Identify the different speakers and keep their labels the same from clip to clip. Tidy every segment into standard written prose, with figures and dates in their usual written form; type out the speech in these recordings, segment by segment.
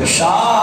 Speaker 1: شاہ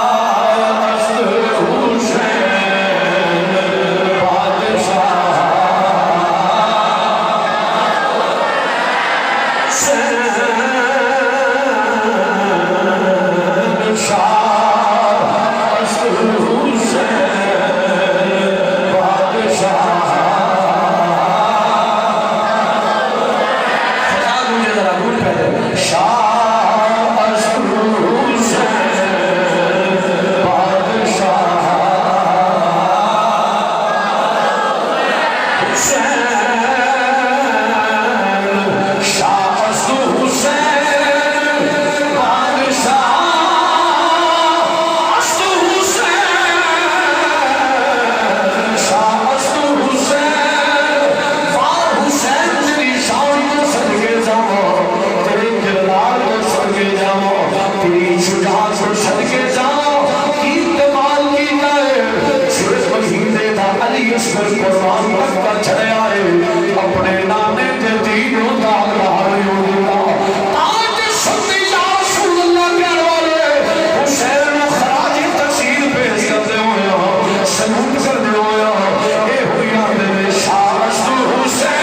Speaker 1: اس پر قرآن تک کا چھڑیا ہے اپنے نانے تے دینوں دا لہر ہوتا آج سنی یا رسول اللہ کہنے والے حسین خراج تقسیم پیش کرتے ہوئے سلوٹ کرتے ہوئے اے ہوئی آدھے شاہست حسین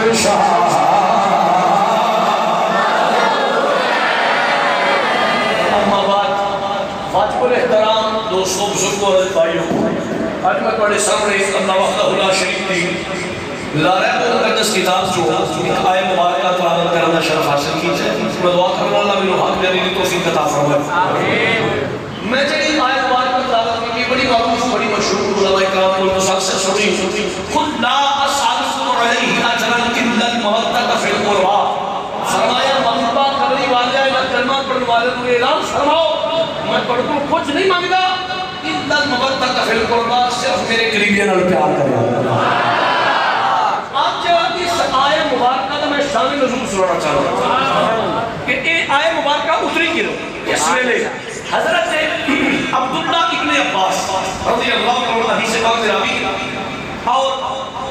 Speaker 1: بادشاہ
Speaker 2: آج میں تمہارے سامنے اللہ وحدہ لا شریک دی لا ریب مقدس کتاب جو ایک آیت مبارکہ تلاوت کرنا شرف حاصل کیجئے میں دعا کرنا اللہ میرے حق دینے کی توفیق عطا فرمائے میں جڑی آیت مبارکہ تلاوت کی بڑی معروف بڑی مشہور علماء کرام کو مسلسل سنی خود لا اسالکم علیہ اجرا الا المودۃ فی القربى فرمایا محبت کرنے والے میں کلمہ پڑھنے والے کو اعلان فرماؤ میں پڑھوں کچھ نہیں مانگتا الا المودۃ فی القربى صرف میرے قریبیوں نال پیار کرے آج اس آیت مبارکہ کا میں شان نزول سنانا چاہتا ہوں کہ یہ آیت مبارکہ اتری کرو اس ویلے حضرت عبداللہ ابن عباس رضی اللہ عنہ حدیث پاک میں راوی اور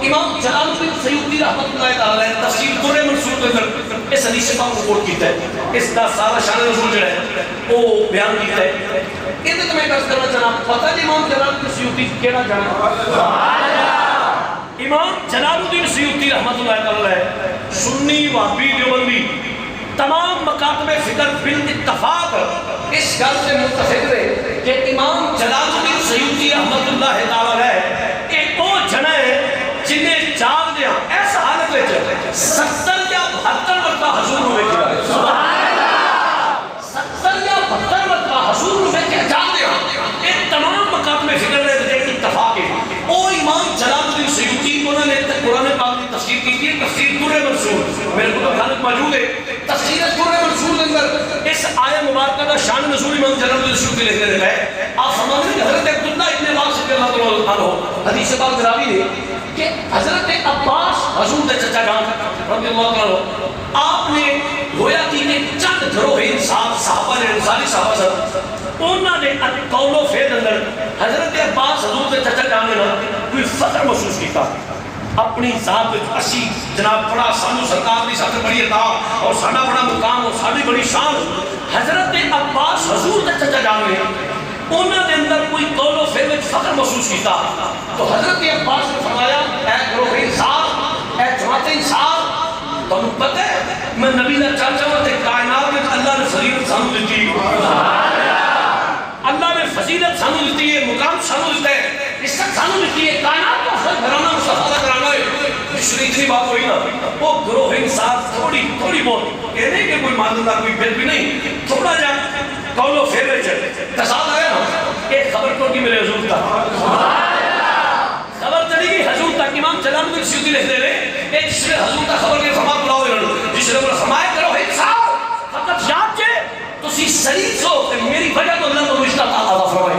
Speaker 2: امام جلال الدین سیوطی رحمۃ اللہ تعالی تفسیر در منصور کے اندر اس حدیث پاک کو کوٹ کیتا ہے اس کا سارا شان نزول جو ہے وہ بیان کیتا ہے یہ تو میں عرض کرنا چاہنا پتہ ہے امام جلال الدین سیوطی کیڑا جانا امام جلال الدین سیوطی رحمۃ اللہ تعالی سنی وہابی دیوبندی تمام مکاتب فکر بالاتفاق اس گل سے متفق رہے کہ امام جلال الدین سیوطی رحمۃ اللہ تعالی ایک وہ جنا ہے جنہیں جاگ دیا ایسا حالت میں 70 یا 72 مرتبہ حضور ہوئے کیا ہے سبحان اللہ 70 یا 72 مرتبہ حضور ہوئے کیا جاگ دیا ایک تمام مکاتب فکر رہے تھے اتفاق ہے وہ امام جلال الدین سیوطی انہوں نے قرآن پاک کی تفسیر کی تھی تفسیر در منصور میرے کو تو خالق موجود ہے تفسیر در منصور اندر اس آیت مبارکہ کا شان نزول امام جلال الدین سیوطی لکھنے دیتا ہے آپ سمجھیں کہ حضرت عبداللہ ابن عباس رضی اللہ عنہ حدیث پاک راوی ہے کہ حضرت عباس حضور دے چچا جان رضی اللہ عنہ آپ نے گویا کہ ایک چند گروہ انسان صحابہ نے انسانی صحابہ سے انہوں نے قول و فعل اندر حضرت عباس حضور دے چچا جان نے کوئی فخر محسوس کیتا اپنی ذات اسی جناب بڑا سانو سرکار دی ساتھ بڑی عطا اور ساڈا بڑا مقام اور ساڈی بڑی شان حضرت عباس حضور دے چچا جان نے انہوں نے اندر کوئی قول و فعل میں فخر محسوس کیتا تو حضرت عباس نے فرمایا اے گروہ انسان اے جماعت انسان تم پتہ ہے میں نبی نے چاچا ہوں تے کائنات میں اللہ نے فضیلت سانو دیتی اللہ نے فضیلت سانو دیتی ہے مقام سانو دیتا ہے عزت سانو دیتی ہے کائنات کا اصل گھرانہ مصطفیٰ کا گھرانہ ہے اتنی بات ہوئی نا وہ گروہ انسان تھوڑی بہت یہ نہیں کہ کوئی معلوم کوئی بل بھی نہیں تھوڑا جا قول و فعل چلے تصاد آیا نا ایک خبر تو کی میرے حضور کا خبر چلی گئی حضور تک امام جلال الدین سیوطی لکھ دے رہے ایک جس نے حضور کا خبر کے فرما بلاؤ جس نے فرمایا کرو انسان فقط یاد سلیس ہو کہ میری وجہ تو اللہ تو رشتہ عطا فرمائے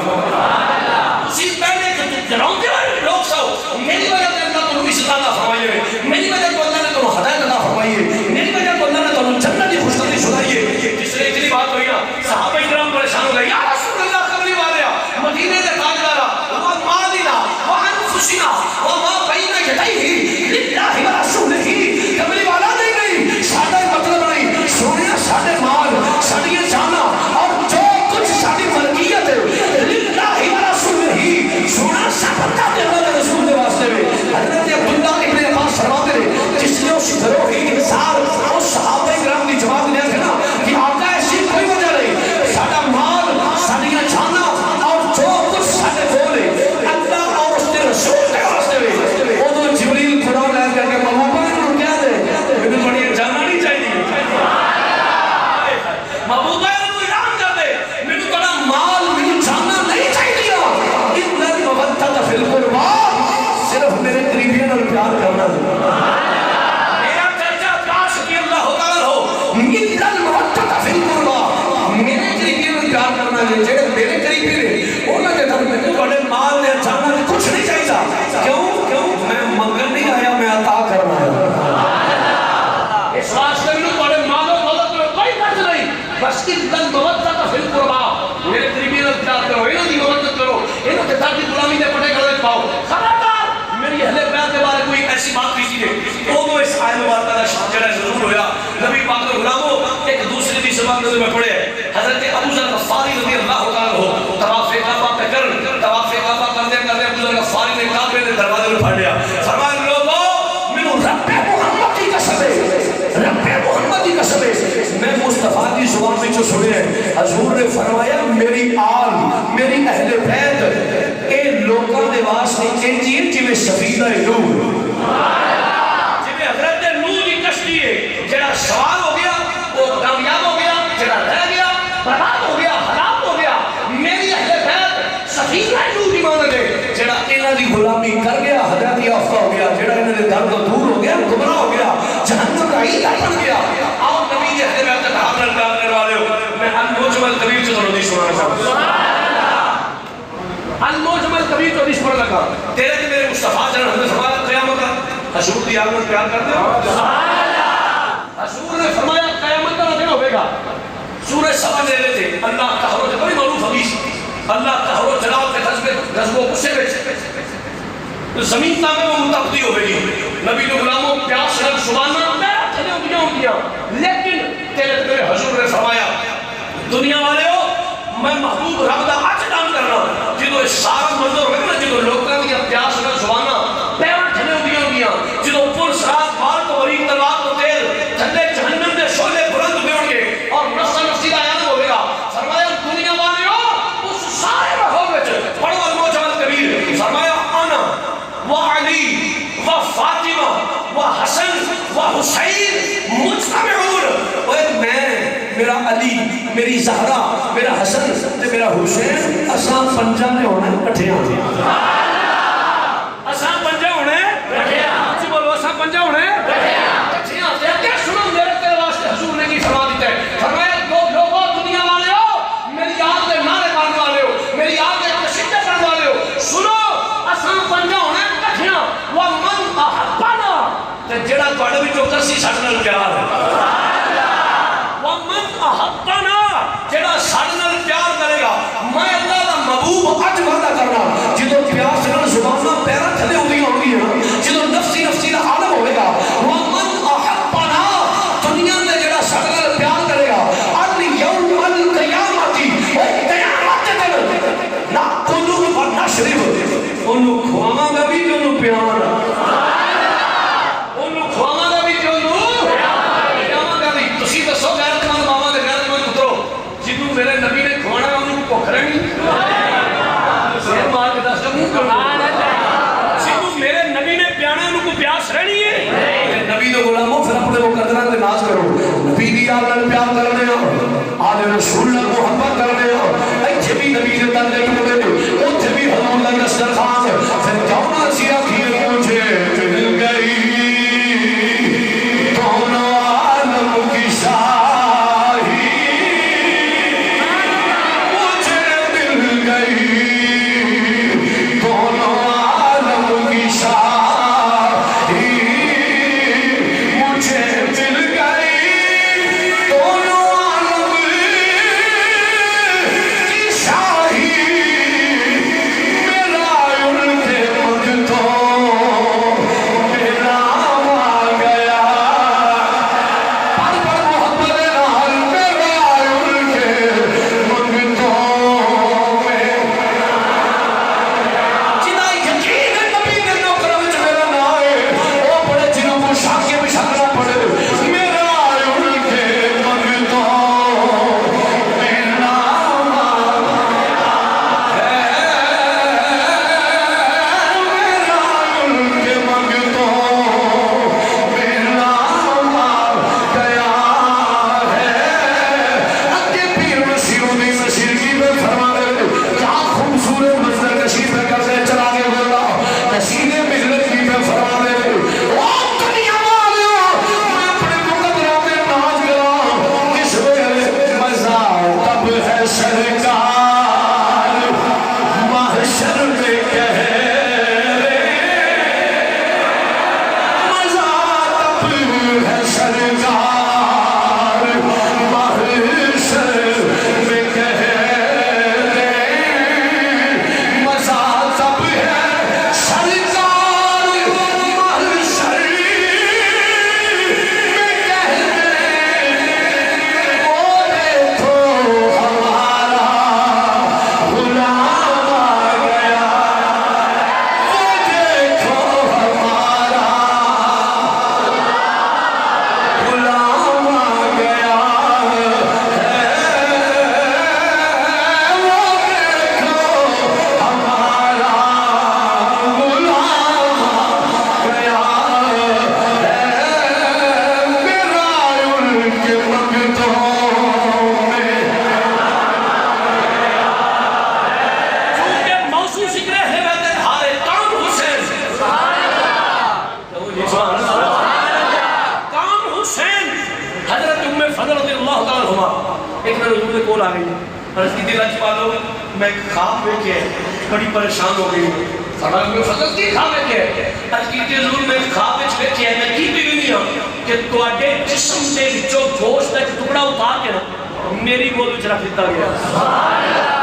Speaker 2: اسی پہلے کہ تو جراؤندے والے لوگ سو میری وجہ تو اللہ تو رشتہ عطا فرمائے میری وجہ تو اللہ نے تو ہدایت عطا فرمائیے میری وجہ تو اللہ نے تو جنت کی خوشخبری سنائیے جس نے اتنی بات ہوئی نا صحابہ کرام پریشان ہو گئے یا رسول اللہ قبلی والے مدینے کے تاجدارا وہ مالنا وہ انفسنا وہ ما بین یدیہ للہ و رسولہ قبلی والا نہیں ساڈا مطلب نہیں سونے ساڈے مال ساڈی جانا اور جو کچھ ساڈی ملکیت ہے للہ و رسولہ سونا سب اللہ کے رسول کے واسطے میں حضرت عبداللہ ابن عباس فرماتے ہیں جس نے اس گروہی انصار اس صحابہ کرام کی جواب دیا تھا نا کہ آقا ایسی کوئی وجہ نہیں ساڈا مال ساڈی جانا اور جو کچھ ساڈے کول ہے اللہ اور اس کے رسول کے واسطے میں وہ تو جبریل قرآن لے کر کے محبوبہ نے کیا دے مجھے بڑی جانا نہیں چاہیے محبوبہ نے اعلان کر دے مجھے بڑا مال مجھے جانا نہیں چاہیے ان المودۃ فی القربى صرف میرے قریبیوں اور پیار کرنا میرا چرچا کاش کہ اللہ تعالی ہو ان المودۃ فی القربى میرے قریبیوں اور پیار کرنا ہے جڑے میرے قریبی نے انہاں دے گھر میں بڑے مال دے جانا کچھ نہیں چاہیے کیوں میں منگن نہیں آیا میں عطا کرنا ہے اس واسطے میں بڑے مال و دولت میں کوئی فرض نہیں بس ان المودۃ فی القربى میرے قریبی اور پیار کرو انہاں دی مدد کرو انہاں کے ساتھ غلامی دے پٹے گلے پاؤ خبردار میری اہل بیت کے بارے کوئی ایسی بات کیجیے وہ تو اس آیت مبارکہ کا شاجرہ ضرور ہویا نبی پاک کے غلاموں ایک دوسرے کی زبان میں پڑھے حضرت ابو ذر غفاری رضی اللہ تعالی عنہ طواف کعبہ پہ طواف کعبہ کرتے ابو ذر غفاری نے کعبے کے دروازے کو پھاڑ لیا فرمایا لوگوں مینوں رب محمد کی قسم ہے رب محمد کی قسم ہے میں مصطفیٰ کی زبان میں جو سنے حضور نے فرمایا میری آل میری اہل بیت اے لوکاں دے واسطے انجی جویں سفینہ نوح جویں حضرت نوح دی کشتی ہے جڑا سوار ہو گیا وہ کامیاب ہو گیا جڑا رہ گیا برباد ہو گیا ہلاک ہو گیا میری اہل بیت سفینہ نوح دی مانند ہے جڑا انہاں دی غلامی کر گیا ہدایت یافتہ ہو گیا جڑا انہاں دے در تو دور ہو گیا گمراہ ہو گیا جہنم کا ایندھن بن گیا اور نبی دی اہل بیت کا حق پیار کرنے والے ہو میں المجمل کبیر سے ضرور سنانا چاہتا ہوں المجمل کبیر تو نہیں پڑھ لگا تیرے کہ میرے مصطفیٰ جنہوں نے فرمایا قیامت حضور دی آمد پیار کرتے ہو حضور نے فرمایا قیامت کا دن ہوئے گا سورج سبا لے لیتے اللہ قہر و بڑی معروف حدیث اللہ قہر و جلال کے غضب و غصے میں زمین تامے وہ منتقلی ہوئے گی نبی کے غلاموں پیاس رنگ سبانا پیرا چلے اٹھیا ہوگیا لیکن تیرے میرے حضور نے فرمایا دنیا والے ہو میں محبوب رب دا آج دان کرنا جدو اس سارا منظر ہوئے نا جدو لوگاں دیا پیاس رنگ سبانا پیرا چلے اٹھیا ہوگیا جدو پر سرات بار تو بری تلوار تو تیل تھلے جہنم دے شولے بلند ہوئے ہوں گے اور نفس نفسی کا عیان ہوئے گا فرمایا دنیا والے ہو اس سارے رہو گے پڑھو الموجود کبیر فرمایا آنا و علی و فاطمہ و حسن و حسین مجتمعون اور میں میرا علی میری زہرا میرا حسن تے میرا حسین اساں پنجاں نے ہونا کٹھے ہونے اساں پنجاں ہونے کٹھے بولو اساں پنجاں ہونے کٹھے ہوتے کیا سنو میرے تیرے واسطے حضور نے کی فرما دیتا ہے فرمایا لوگوں دنیا والے ہو میری یاد دے نعرے مارنے والے ہو میری یاد دے قصیدے پڑھنے والے ہو سنو اساں پنجاں ہونے کٹھے ومن احبنا تے جڑا تواڈے وچوں کسی ساڈے نال پیار ہے ومن احبنا جڑا ساڈے نال پیار کرے گا میں اللہ دا محبوب اج وعدہ کرنا جدوں پیاس نال زباناں پیراں تھلے ہوندیاں ہونگیاں جدوں نفسی نفسی دا عالم ہوے گا ومن احبنا دنیا میں جڑا ساڈے نال پیار کرے گا الیوم القیامت قیامت دے دن ناکلو و نشرب اونوں کھواواں گا بھی تے اونوں پیار اونوں کھواواں گا بھی تے اونوں پیاواں گا بھی تسی دسو غیرت مند ماواں دے غیرت مند پترو جنوں میرے نبی نے کھوانا اونوں بھوک رہنی سر مار کے دس منہ سبحان اللہ جنوں میرے نبی نے پیانا اونوں کو پیاس رہنی ہے نبی دے غلاموں پھر اپنے مقدرات تے ناز کرو نبی دی یاد نال پیار کرنے ہو آل رسول نال محبت کرنے ہو ایتھے بھی نبی دے تن دے ٹکڑے نے اوتھے بھی حضور دا دسترخوان پھر کیوں نہ سی اکھیر مجھے مل گئی دونوں عالم کی شاہی عنہما ایک دن حضور کے کول آ گئی عرض کی دل اچ پالو میں خواب دیکھے بڑی پریشان ہو گئی فرمایا میں فضل کی خواب دیکھے عرض کی حضور میں خواب وچ دیکھے میں کی بھی نہیں ہوں کہ تواڈے جسم دے وچوں گوشت دا ٹکڑا اتار کے نا میری گود وچ رکھ دتا گیا سبحان اللہ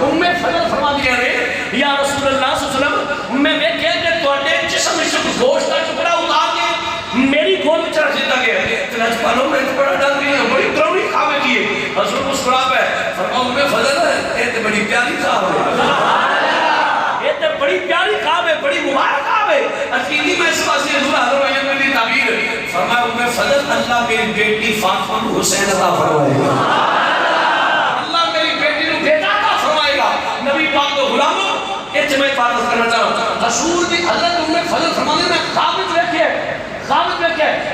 Speaker 2: ام فضل فرما دیا نے یا رسول اللہ صلی اللہ علیہ وسلم میں دیکھے کہ تواڈے جسم وچوں گوشت دا ٹکڑا اتار کے میری گود وچ رکھ دتا گیا تلاش پالو میں بڑا ڈر گئی ہوں بڑی ڈراؤنی خواب کی ہے حضور مسکرا پہ فرمایا ام فضل ہے تے بڑی پیاری خواب ہے یہ تے بڑی پیاری خواب ہے بڑی مبارک خواب ہے اکیلی میں اس واسطے حضور حاضر ہوئی میری تعبیر فرمایا ام فضل اللہ میری بیٹی فاطمہ کو حسین عطا فرمائے گا اللہ میری بیٹی کو بیٹا عطا فرمائے گا نبی پاک کو غلاموں ایک میں بات کرنا چاہتا ہوں حضور دی حضرت ام فضل فرمانے میں خواب وچ دیکھے ثابت ہے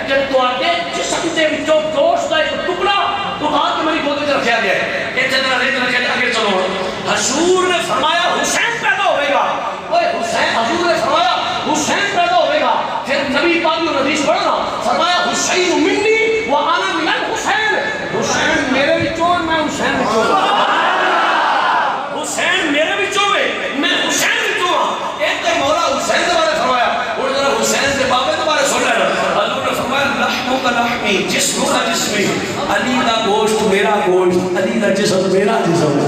Speaker 2: کہ تواڈے جسم دے وچوں گوشت دا ایک ٹکڑا اٹھا کے میری گود وچ رکھیا گیا ہے ایک جگہ رہ کے آگے چلو حضور نے فرمایا حسین پیدا ہوے گا اوے حسین حضور نے فرمایا حسین پیدا ہوے گا پھر نبی پاک نے حدیث پڑھنا فرمایا حسین منی وانا من الحسین حسین میرے وچوں میں حسین وچوں حسین میرے وچوں میں حسین وچوں ہاں ایک تے مولا حسین دے بارے فرمایا اور ذرا حسین دے بابے دے بارے سن لینا حضور نے فرمایا لحم کا لحمی جسم کا جسمی علی دا گوشت میرا گوشت علی دا جسم میرا جسم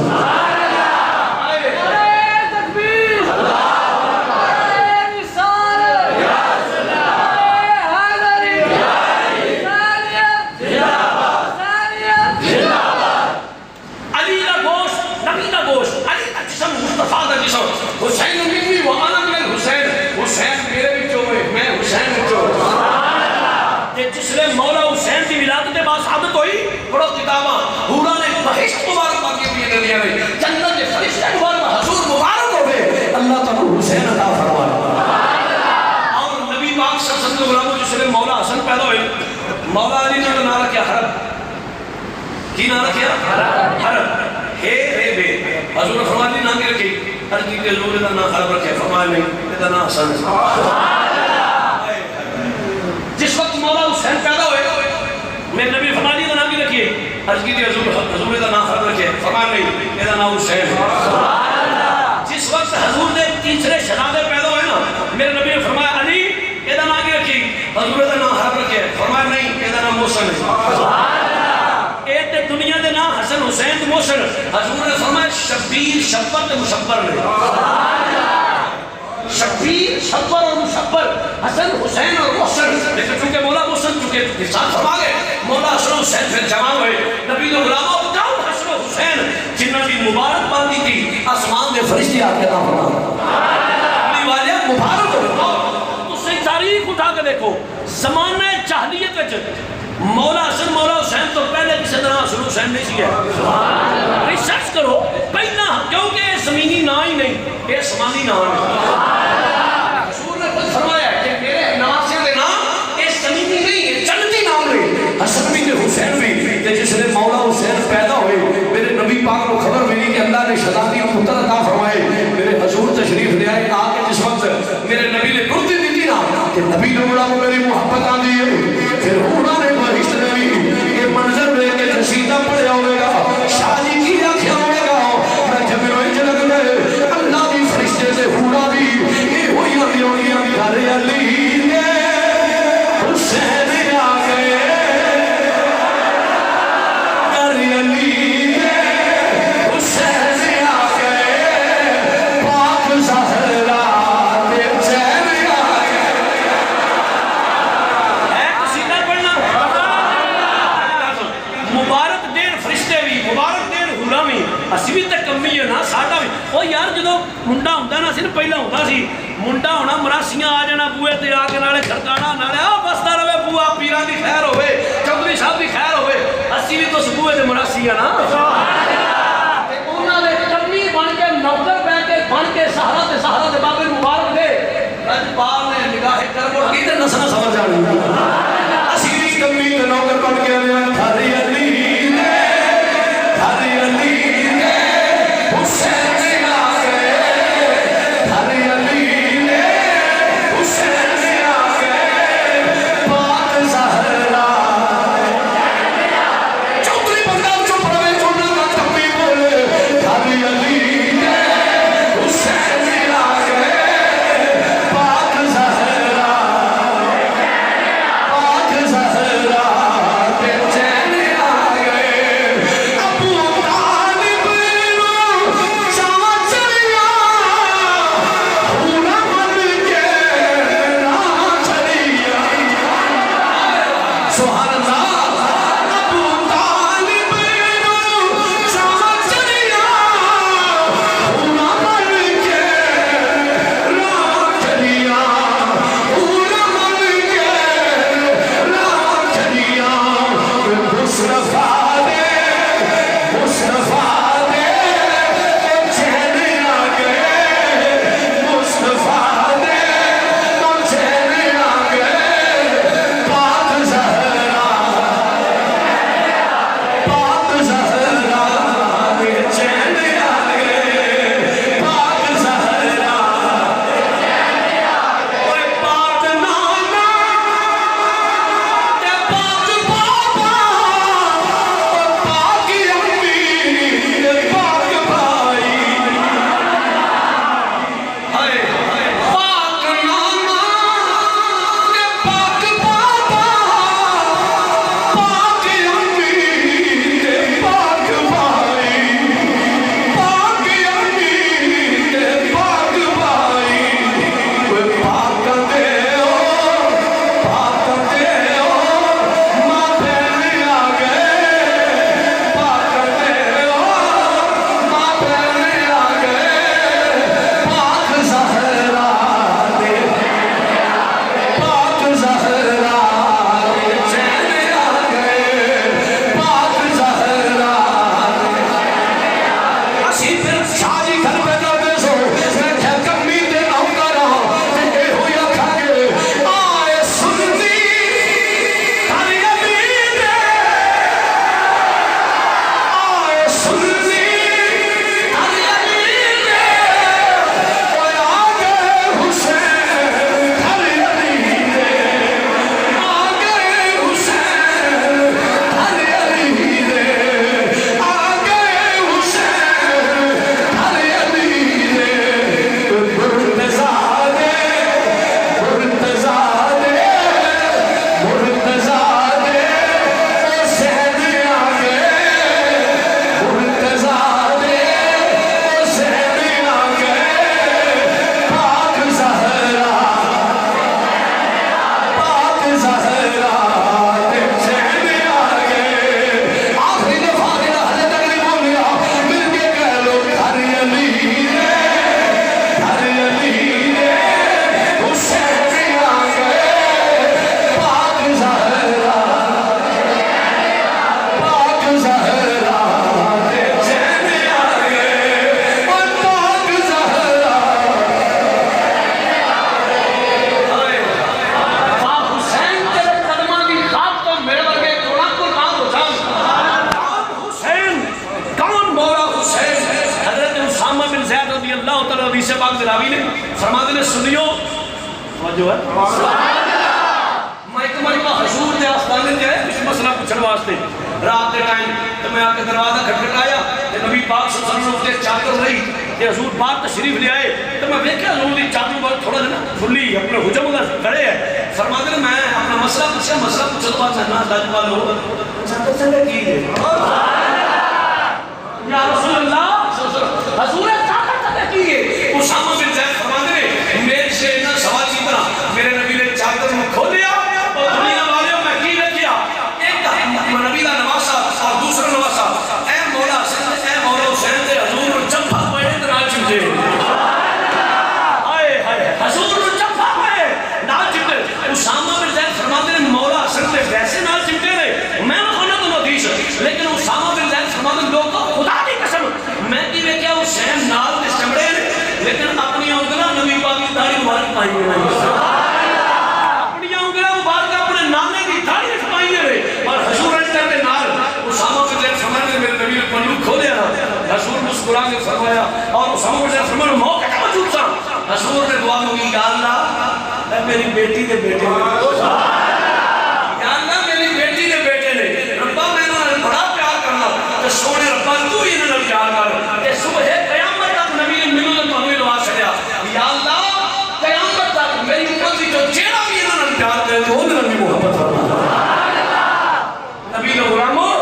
Speaker 2: حسین منی وانا من الحسین حسین میرے وچوں میں حسین وچوں تے جس نے مولا حسین دی ولادت کے بعد ثابت ہوئی پڑھو کتاباں حورا نے بہشت مبارک باقی بھی دے دیا ہے جنت کے فرشتے مبارک حضور مبارک ہوئے اللہ تعالی حسین عطا فرمائے اور نبی پاک صلی اللہ علیہ وسلم غلاموں جس نے مولا حسن پیدا ہوئے مولا علی نے نام رکھا حرب کی نام رکھا حرب ہے بے حضور نے فرمایا نام کی رکھی ہر کی کے لوگ دا نام حرب رکھے فرمایا نہیں دا نام حسن جس وقت مولا حسین پیدا ہوئے میں نبی فرمایا دا نام کی رکھیے ہر کی کے حضور دا نام حرب رکھے فرمایا نہیں دا نام حسین جس وقت حضور نے تیسرے شہزادے پیدا ہوئے نا میرے نبی نے فرمایا علی یہ دا نام کی رکھی حضور دا نام حرب رکھے فرمایا نہیں یہ دا نام محسن ہے تے دنیا دے نام حسن حسین تے محسن حضور نے فرمایا شبیر شبر تے مشبر نے شبیر شبر اور مشبر حسن حسین اور محسن لیکن چونکہ مولا محسن چونکہ ارشاد فرما گئے مولا حسن حسین پھر جمع ہوئے نبی نے غلاموں جاؤ حسن حسین جنہوں کی مبارک باندھی تھی آسمان دے فرشتے آ کے نام فرما اپنی والے مبارک ہو تو صحیح تاریخ اٹھا کے دیکھو زمانہ جاہلیت وچ مولا حسن مولا حسین تو پہلے کسی طرح حسن حسین نہیں سی ہے ریسرچ کرو پہلا کیونکہ زمینی نا ہی نہیں یہ آسمانی نا ہے حضور نے خود فرمایا کہ میرے ناصر دے نام یہ زمینی نہیں ہے جنتی نام نہیں حسن بھی تے حسین بھی تے جس نے مولا حسین پیدا ہوئے میرے نبی پاک کو خبر ملی کہ اللہ نے شہزادی کو پتر عطا فرمائے میرے حضور تشریف لے آئے آ کے جس وقت میرے نبی نے گردی دی تھی نا کہ نبی نے بڑا کو میری محبت آ دی ہے پھر انہوں نے بہشت نے بھی یہ منظر لے کے قصیدہ پڑھیا ہوئے گا شادی کی آنکھیں ہوئے گا میں جب روئے چلک گئے اللہ بھی فرشتے سے ہورا بھی یہ ہوئی گھر علی نے حسین آ گئے گھر علی نے حسین آ گئے پاک زہرا دے چین آ گئے ہے قصیدہ پڑھنا مبارک دین فرشتے بھی مبارک دین ہورا بھی اسی بھی تے کمی ہے نا ساڈا بھی او یار جدوں منڈا ہوندا نا سی پہلا ہوندا سی منڈا ہونا مراسیاں آ جانا بوئے تے آ کے نالے کھڑکانا نالے آ بسدا رہے بوا پیراں دی خیر ہوے چودھری صاحب دی خیر ہوے اسی بھی تو بوئے تے مراسیاں نا سبحان اللہ تے انہاں دے کمی بن کے نوکر بیٹھ کے بن کے سہارا تے بابے مبارک دے رج پال نے نگاہ کر موڑ کی تے نسنا سمجھ جانی اسی دی کمی تے نوکر بن کے گھر علی نے گھر علی نے حسین آ گئے گھر علی نے حسین آ گئے پاک زہرا
Speaker 1: مصطفیٰ دے مصطفیٰ دے چین آ گئے مصطفیٰ دے چین آ گئے پاک زہرا پاک زہرا دے چین آ گئے پاک زہرا اوے پاک نانا تے پاک بابا پاک امی تے پاک بھائی ہائے پاک نانا تے پاک بابا پاک امی تے پاک بھائی پاک امی تے پاک بھائی اوے پاک دے ماں بہن آ گئے پاک دے ماں بہن آ گئے پاک زہرا دے پاک زہرا دے چین آ گئے پاک زہرا اسی پھر شادی گھر پہ جاتے سو میں کیا کمی دے نوکرا تے ہوئی آکھا گے آئے سنی ہر یمین آئے سنی ہر یمین اوے آ گئے حسین ہر یمین آ گئے حسین ہر یمین آ گئے حسین ہر یمین مرتضیٰ دے مرتضیٰ دے مرتضیٰ دے حسین آ گئے مرتضیٰ دے حسین آ گئے پاک زہرا پاک زہرا دے چین آ گئے آخری دفعہ دینا حضرت علی بولیا مل کے کہہ لو ہر یمین ہر یمین حسین آ گئے پاک زہرا پاک زہرا دے چین آ گئے اور پاک زہرا
Speaker 2: پاک حسین تیرے قدمہ دی خاک تو میرے ورگے کوڑا قربان ہو جان کون حسین کون مولا حسین حضرت اسامہ بن زید رضی اللہ تعالیٰ حدیث پاک دراوی نے فرماتے نے سنیو توجہ ہے میں ایک مرتبہ حضور دے آستانے تے کچھ مسئلہ پوچھن واسطے رات دے ٹائم تے میں آ کے دروازہ کھٹکھٹایا تے نبی پاک صلی اللہ علیہ وسلم تے چادر رہی تے حضور پاک تشریف لے آئے تے میں دیکھا حضور دی چادر بہت تھوڑا نا کھلی اپنے حجم میں کھڑے ہے فرماتے ہیں میں اپنا مسئلہ پوچھے تو بعد میں نہ لاجواب لو چادر سے کی ہے یا رسول اللہ حضور چادر سے کی ہے اسامہ بن زید فرماتے ہیں میرے سے اتنا سوال کی طرح میرے نبی نے چادر میں کھولیا اور دنیا والوں میں کی نے کیا ایک نبی کا نواسا اور دوسرا نواسا اے مولا حسین دے حضور چمپا پڑے نال چمٹے ہائے ہائے حضور چمپا پڑے نال چمٹے اسامہ بن زید فرماتے ہیں مولا حسین دے ویسے نال چمٹے رہے میں نہ تو حدیث لیکن اسامہ بن زید فرماتے ہیں لوگوں خدا کی قسم میں کی کیا حسین نال دے چمڑے لیکن اپنی انگلا نبی پاک کی داڑھی مبارک پائی ہوئی اپنی انگلا مبارک اپنے نانے کی داڑھی پائی ہوئی اور حضور کے نال اسامہ بن زید فرماتے میرے نبی نے پنجو کھولیا حضور مسکرا کے فرمایا اور اسامہ بن زید فرمایا موقع کا موجود تھا حضور نے دعا مانگی یا اللہ اے میری بیٹی دے بیٹے یا اللہ میری بیٹی دے بیٹے نے ربا میں انہوں نے بڑا پیار کرنا کہ سونے ربا تو ہی انہوں نے پیار کر کہ صبح قیامت تک نبی نے منو نے تمہیں دعا چڑیا یا اللہ قیامت تک میری امت کی جو چہرہ بھی انہوں نے پیار کرے تو انہوں نے محبت فرما نبی نے غلاموں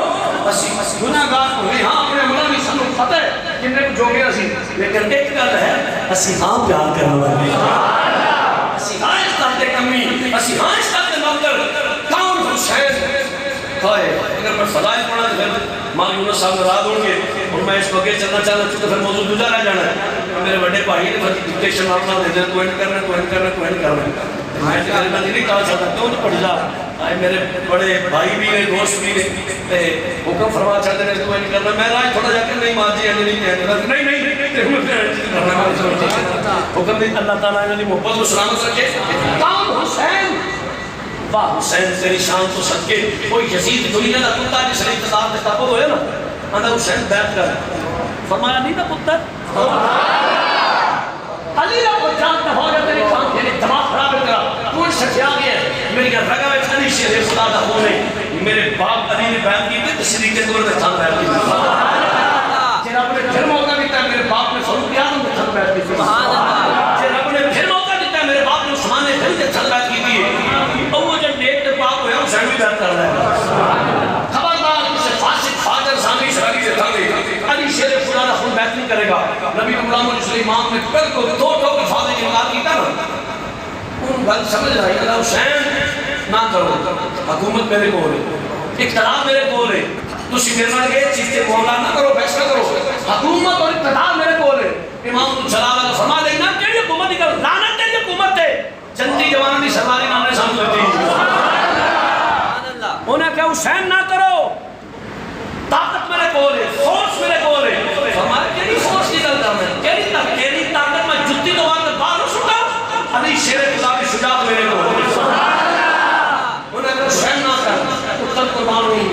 Speaker 2: اسی گناہگار کو ہاں اپنے مولا بھی سانو پتہ ہے کہ میں جو گیا سی لیکن ایک گل ہے اسی ہاں پیار کرنے والے اسی ہاں اس طرح کمی اسی ہاں اس طرح نوکر کون حسین ہائے اگر میں فضائل پڑھا تو پھر ماں یونس صاحب ناراض ہوں گے اور میں اس وقت چلنا چاہتا ہوں تو پھر موضوع دوسرا رہ جانا ہے میرے بڑے بھائی نے بس ڈکٹیشن اپنا دے دیں تو اینڈ کرنا تو اینڈ کرنا تو اینڈ کرنا میں نہیں کہا چاہتا کیوں تو پڑھ جا آئے میرے بڑے بھائی بھی نے دوست بھی نے حکم فرما چاہتے ہیں تو نہیں کرنا میں رائے تھوڑا جا کے نہیں مانجی ہے نہیں حکم نہیں اللہ تعالیٰ نے محبت و سلامت رکھے کام حسین واہ حسین تیری شان تو صدقے کوئی یزید دنیا کا کتا جس نے انتظار میں تابو ہوئے نا اندر حسین بیعت کر فرمایا نہیں تھا پتر علی رب جانتا ہو جا تیری کام یعنی دماغ خراب کرا تو شکیا گیا میری رگا میں علی شیر خدا دا ہونے میرے باپ علی نے بیان کی تھی تصدیق کے طور پر تھان بیان کی جن رب نے پھر موقع دیتا ہے میرے باپ نے فاروق اعظم نے تھان بیان کی تھی جن رب نے پھر موقع دیتا ہے میرے باپ نے عثمان نے پھر تھان بیان کی تھی اور وہ جب نیک تے پاک ہویا حسین بھی بیان کر رہا ہے خبردار اسے فاسق فاجر سامی شراکی سے تھان دے علی شیر خدا دا خون بیان نہیں کرے گا نبی غلام علیہ السلام نے پھر کو دو کے فاضل کی انکار کی تھا ان بات سمجھ رہا ہے اللہ حسین نہ کرو حکومت میرے کو ہے اقتدار میرے کو ہے تسی میرے مر گئے چیز کے معاملہ نہ کرو فیصلہ کرو حکومت اور اقتدار میرے کو ہے امام جلال اللہ فرما دینا کہ یہ حکومت ہی کر لعنت ہے یہ حکومت ہے جنتی جوانوں کی سرکاری نام نے سامنے دیتی انہیں کہ حسین نہ کرو طاقت میرے کو ہے فورس میرے کو ہے فرمایا کیڑی فورس کی گل کرنا ہے کیڑی طاقت میں جتی تو وہاں باہر ہو سکتا علی شیر خدا کی شجاعت میرے کو انہیں کہ حسین نہ کر پتر قربان ہوئی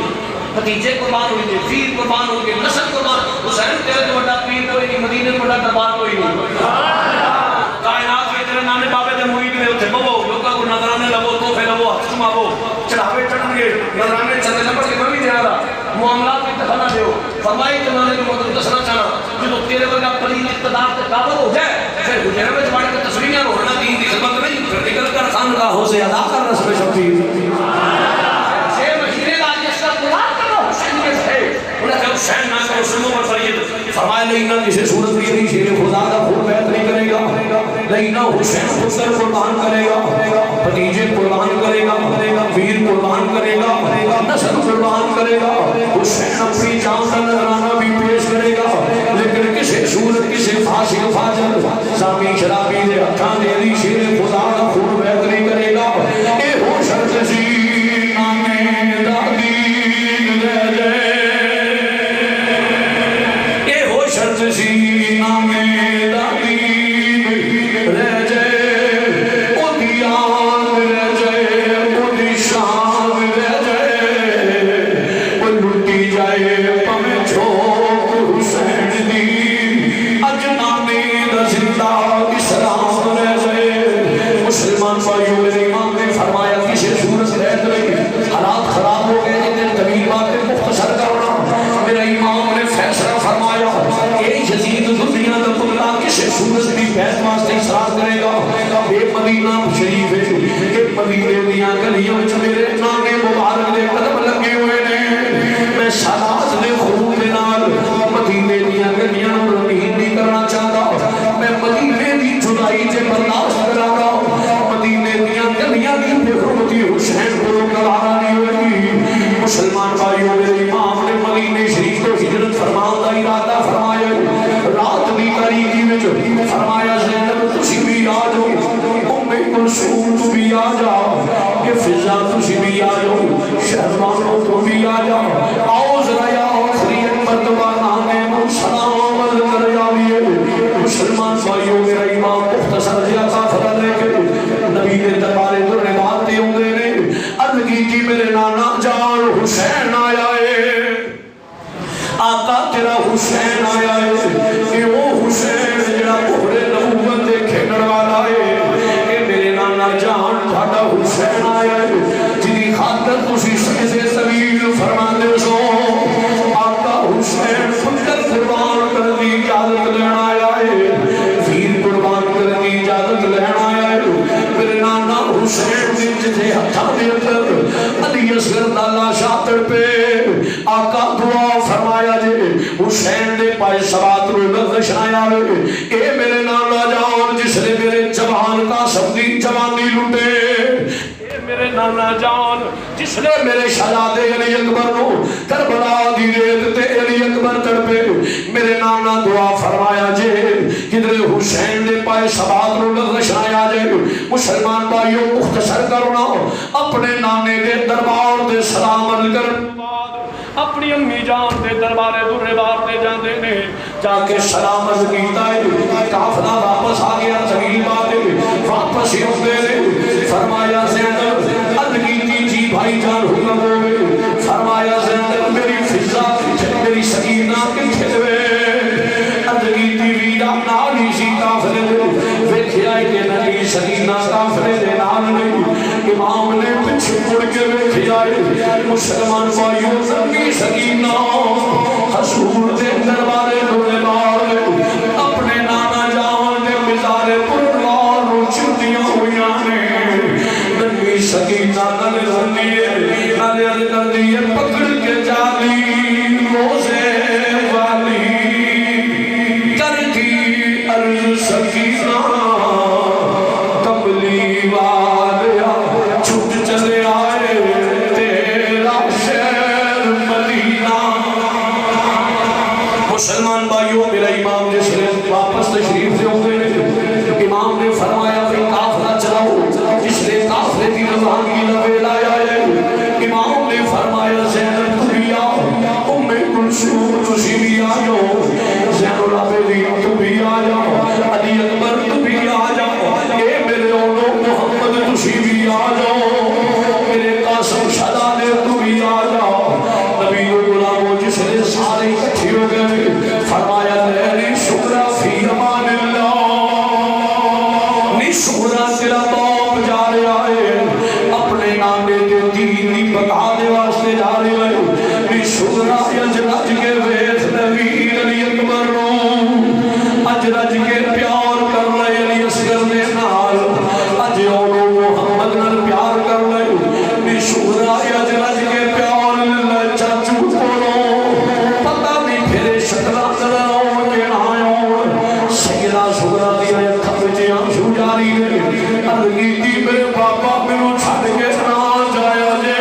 Speaker 2: بھتیجے قربان ہوئی پیر قربان ہوئی نسل قربان حسین تیرے تو بڑا پیر کوئی نہیں مدینے بڑا دربار کوئی نہیں کائنات میں تیرے نانے بابے دے مرید نے اتھے ببو لوگا کو نظرانے لگو توفے لگو ہاتھ چماو چڑھاوے چڑھن گے نظرانے چندے لپڑ کے کوئی نہیں رہا معاملات کی دخل نہ دیو فرمائی تمہارے کو مدد دسنا چاہنا جو تیرے ورگا پلیل اقتدار سے قابل ہو جائے پھر حجرے میں جماعت کے تصویریاں روڑنا دین کی خدمت نہیں پھر نکل کر خانقاہوں سے ادا کر رسم شبیر چھ مہینے لاج اس کا قرآن کرو حسینیت ہے انہیں کہ حسین نہ کرو سنوں پر فرید فرمائے لینا کسی صورت کی نہیں شیر خدا کا خون بیعت نہیں کرے گا لینا حسین پتر قربان کرے گا بھتیجے قربان کرے گا ویر قربان کرے گا نسل قربان کرے گا حسین اپنی جان کا نذرانہ بھی پیش کرے گا لیکن کسی صورت کسی فاسق فاجر سامی شرابی دے ہتھاں دے علی شیر خدا کا خون بیعت نہیں کرے گا اے ہو شرط سی نامے دادین دے جے اے ہو شرط سی نامے دادین رہ جے او دیان رہ جے او دی شان رہ جے او لٹی جائے پمیں چھوک حسین دی اجنامی دا زندہ اسلام رہ جائے مسلمان بھائیوں میرے امام نے فرمایا کسی صورت رہت نہیں حالات خراب ہو گئے اتنے طویل باتیں مختصر کرنا میرا امام نے فیصلہ فرمایا کہ یزید دنیا دا کلا کسی صورت بھی بیعت واسطے اصرار کرے گا اے مدینہ شریف ہے اے مدینے دیاں گلیوں وچ میرے نانے مبارک دے قدم لگے ہوئے نے میں سالات دے خون دے نال مدینے دیاں گلیاں نوں رنگین نہیں کرنا چاہتا میں مدینے دی جدائی تے برداشت کراں گا مدینے دیاں گلیاں دی بے حرمتی حسین کو گوارا نہیں ہوگی مسلمان بھائیوں میرے امام نے مدینے شریف کو ہجرت فرمان دا ارادہ فرمایا رات دی تاریکی وچ فرمایا زینب تسی بھی آ جاؤ ام کلثوم تو بھی آ جاؤ کہ فضا تسی بھی آ جاؤ شہزادوں تو بھی آ جاؤ آؤ ذرا یا آخری مرتبہ نامے کو سلام عرض کر جاویے مسلمان بھائیوں میرا امام مختصر جیا قافلہ لے کے نبی کے دربارے درنے باتیں ہوں گے نے عرض کی تھی میرے نانا جان حسین آیا ہے آقا تیرا حسین آیا ہے کہ وہ حسین جڑا بہرے نبوت دے کھیڑ والا ہے کہ میرے نانا جان تھاڑا حسین آیا ہے جنہی خاطر تسی سجدے طویل فرماندے سو آقا حسین پتر قربان کر دی اجازت لینا آیا ہے ویر قربان کر دی اجازت لینا آیا ہے میرے نانا حسین دن جتے ہتھا دے اندر علی اصغر دالا شاطر پہ آقا دعا فرمایا جے حسین دے پائے سبات رو لغش آیا ہے اے میرے نانا جان جس نے میرے جوان کا سبدی جوانی لٹے اے میرے نانا جان جس نے میرے شہزادے علی اکبر نو کربلا دی ریت تے علی اکبر تڑپے میرے نانا دعا فرمایا جے کدھر حسین دے پائے سبات رو لغش آیا جے مسلمان بھائیوں مختصر کرنا اپنے نانے دے امی جان دے دربارے درے بار دے جاندے نے
Speaker 1: جا کے سلام عرض کیتا ہے قافلہ واپس آ گیا زمین باتے واپس ہی ہوتے نے فرمایا زینب عرض کیتی جی بھائی جان حکم ہوئے فرمایا زینب میری فضا میری سکینہ کتھے ہوئے عرض کیتی ویرا نالی سی قافلے دے ویکھیا ہے کہ نبی سکینہ قافلے دے نال نہیں امام نے پچھے مڑ کے ویکھیا ہے مسلمان بھائیوں نبی سکینہ حضور دے دربارے دورے بار اپنے نانا جان دے مزارے پروار نو چندیاں ہویاں نے نبی سکینہ نل رنیے نل رنیے پکڑ کے جالی روزے والی کرتی عرض سکینہ کملی والیا چھٹ چلے آئے تیرا شہر مدینہ مسلمان بھائیوں میرا امام جس نے واپس تشریف سے ہوئے امام نے فرمایا کہ قافلہ چلاؤ جس نے قافلے کی روانگی لبے لایا ہے امام نے فرمایا زینب تو بھی آؤ ام کلثوم تسی بھی آ جاؤ زین العابدین تو بھی آ جاؤ علی اکبر تو بھی آ جاؤ اے میرے اولو محمد تسی بھی آ جاؤ میرے قاسم شہزادے تو بھی آ جاؤ نبی غلاموں جس نے سارے اکٹھے ہو گئے فرمایا لیلی شکرہ فی امان اللہ نی شکرہ تیرا باپ جا رہا ہے اپنے نانے کے دین دی بقا دے واسطے جا رہا ہے نی شکرہ اجرج کے ویس نبی علی اکبر رو اجرج کے پیار کر رہے علی اصغر نے نال اج اولو محمد نال پیار کر رہے نی شکرہ اجرج کے پیار للہ چاچو کولو پتہ نہیں پھرے شکرہ تراؤں کے نائیوں سیدہ شکرہ دیا یا کھپچے آنسو جاری ہے ارگی دی میرے پاپا میرو چھڑ کے نہ جایا جے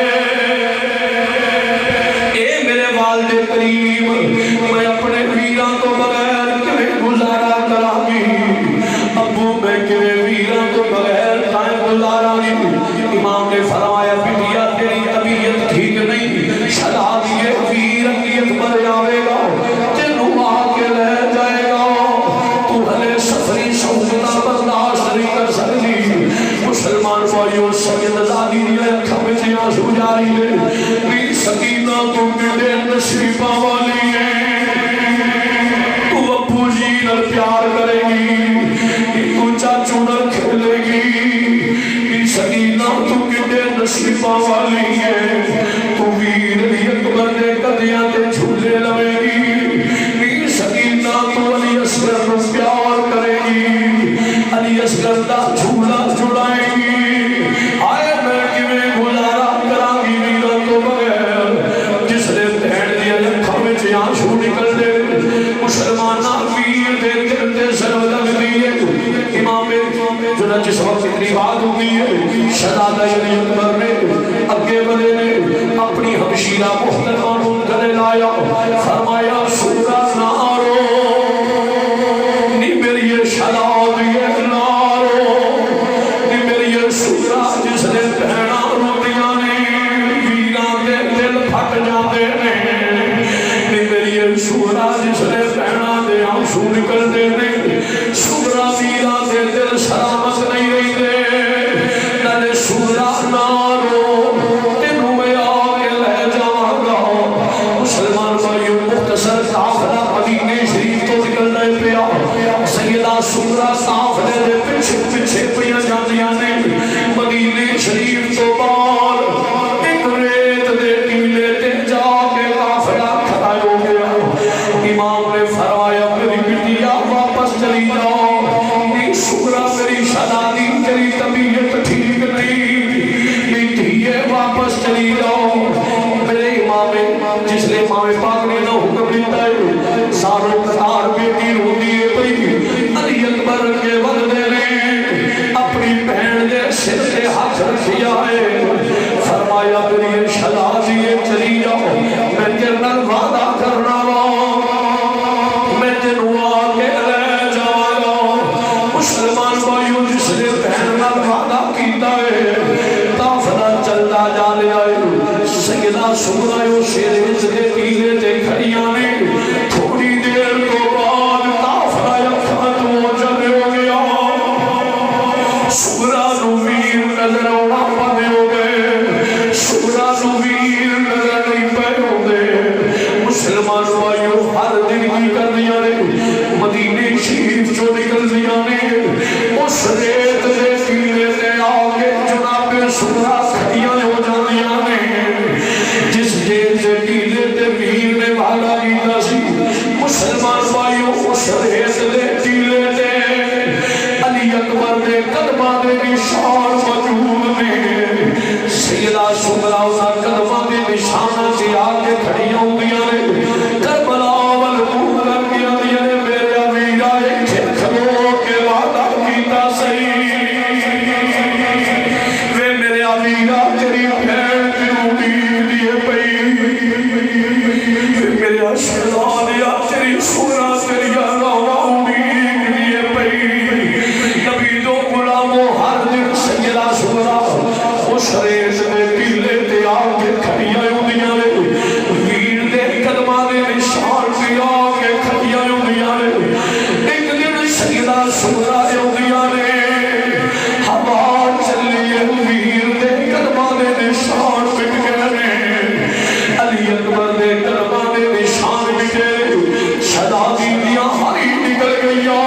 Speaker 1: اے میرے والد کریم میں اپنے ویران تو بغیر کبھی گزارا کرا گی ابو میں کبھی ویران تو بغیر ٹائم گزارا گی امام نے فرمایا بٹیا تیری طبیعت ٹھیک نہیں شدا دیے ویر کی اکبر آوے گا تینوں آ کے لے جائے گا تو ہلے سفری سوچنا برداشت نہیں کر سکتی مسلمان بھائیوں سید زادی نے کھپچے آنسو جاری ہے میری سکینہ تو میرے نصیبہ والی ہے تو ابو جی نل پیار کرے گی تو چاچو نل کھلے گی سکینہ تو کتے نصیبہ والی ہے تو ویر علی اکبر نے قدیاں تے جھولے لوے گی سکینہ تو علی اصغر کو پیار کرے گی علی اصغر دا جھولا جڑائے گی آئے میں کیویں گزارا کراں گی ویرا تو بغیر جس نے بہن دیا اکھاں وچ آنسو نکل دے مسلماناں ویر دے دل تے سر لگ دیے امام جو جس وقت اتنی بات ہوئی ہے شہزادہ علی اکبر نے اگے بڑھے نے اپنی ہمشیرہ محترمہ نون گلے لایا فرمایا شکرہ نارو نی میری یہ شہزادی نارو نی میری یہ شکرہ جس نے بہنا روٹیاں نے ویران دے دل پھٹ جاتے نے نی میری یہ شکرہ جس نے بہنا دے آنسو نکل دے نے شکرہ ویران دے دل سلامت نہیں رہی دے نلے شکرہ نارو تینوں میں آگے لے جاؤں گا مسلمان بھائیوں مختصر قافلہ مدینے شریف تو نکل رہے پیا سیدہ شکرہ قافلے دے پچھے پچھے پیا جاندیاں نے مدینے شریف تو بار ایک ریت دے ٹیلے تے جا کے قافلہ کھڑا ہو گیا امام نے فرمایا میری بٹیا واپس چلی جاؤ شکرہ میری شہزادی تیری طبیعت ٹھیک نہیں بیٹیے واپس چلی جاؤ میرے امام جس نے امام پاک نے نہ حکم دیتا ہے ساروں قطار بیٹی روتی ہے بھئی علی اکبر کے وردے نے اپنی بہن دے سر سے ہاتھ رکھیا ہے فرمایا میری شہزادی چلی جاؤ میں تیرے نال وعدہ کرنا میں تینوں آگے لے جاؤں گا مسلمان بھائیوں جس نے بہن نال وعدہ کیتا ہے قافلہ چلتا جا رہا ہے سیدہ شکرہ شیر وچ دے پیلے مسلمان بھائیوں ہر دن کی کر دیا نے مدینے شریف جو نکل دیا نے اس ریت دے ٹیلے تے آگے جناب سورا کھڑیاں ہو جاندیاں نے جس ریت دے ٹیلے تے میر نے بھالا کیتا سی مسلمان بھائیوں اس ریت دے ٹیلے تے علی اکبر دے قدمہ دے نشان موجود نے سیدہ سغرا اس قدمہ دے نشان سے آگے کھڑیاں ہو گیا نے کربلا والمون لگ گیا نے میرے امیرہ ایک کھلو کے وعدہ کیتا صحیح وے میرے امیرہ تیری بھین کی امید دیے پئی میرے اشرانیہ تیری سورا تیری اللہ امید دیے پئی نبی دو غلاموں ہر دن سیدہ سغرا اس ریز میں پیلے تے آگے کھڑیاں ہوندیاں نے ویر دے قدمہ دے نشان تے آگے کھڑیاں ہوندیاں نے ایک دن سیدہ سغرا ہوندیاں نے ہوا چلی ویر دے قدمہ دے نشان مٹ گئے نے علی اکبر دے قدمہ دے نشان مٹے شہزادی دیاں ہری نکل گئیاں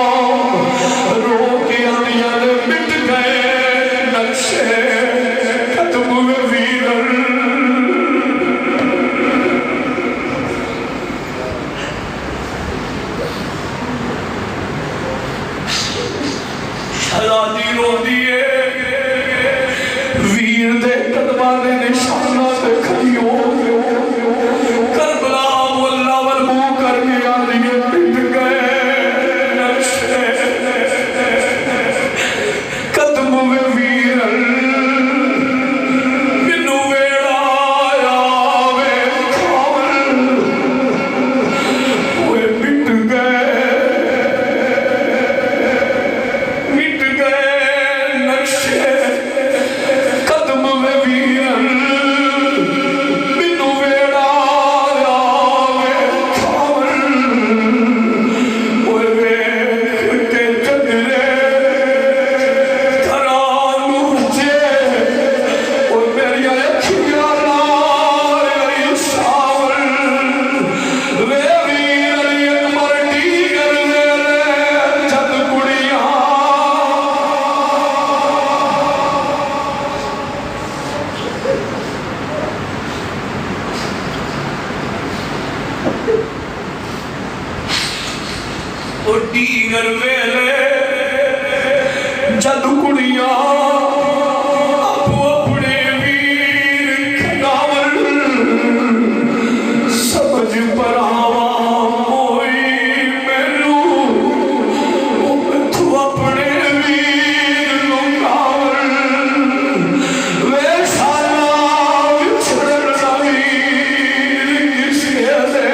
Speaker 1: رو کے آندیاں نے مٹ گئے نقشے شہزادی رو دیے ویر دے قدمہ دے نشانات کھڑی ہو کربلا واللہ والمو کر کے آدھے پٹ گئے نقشے قدم میں ویر منو ویڑا آیا وے کھاول وہ پٹ گئے دیگر ویلے جد کڑیاں اپو اپنے ویر کھڑاول سمجھ پر آوا موئی مینو تو اپنے ویر لکاول وے سالا بچھڑن ویر کس کے دے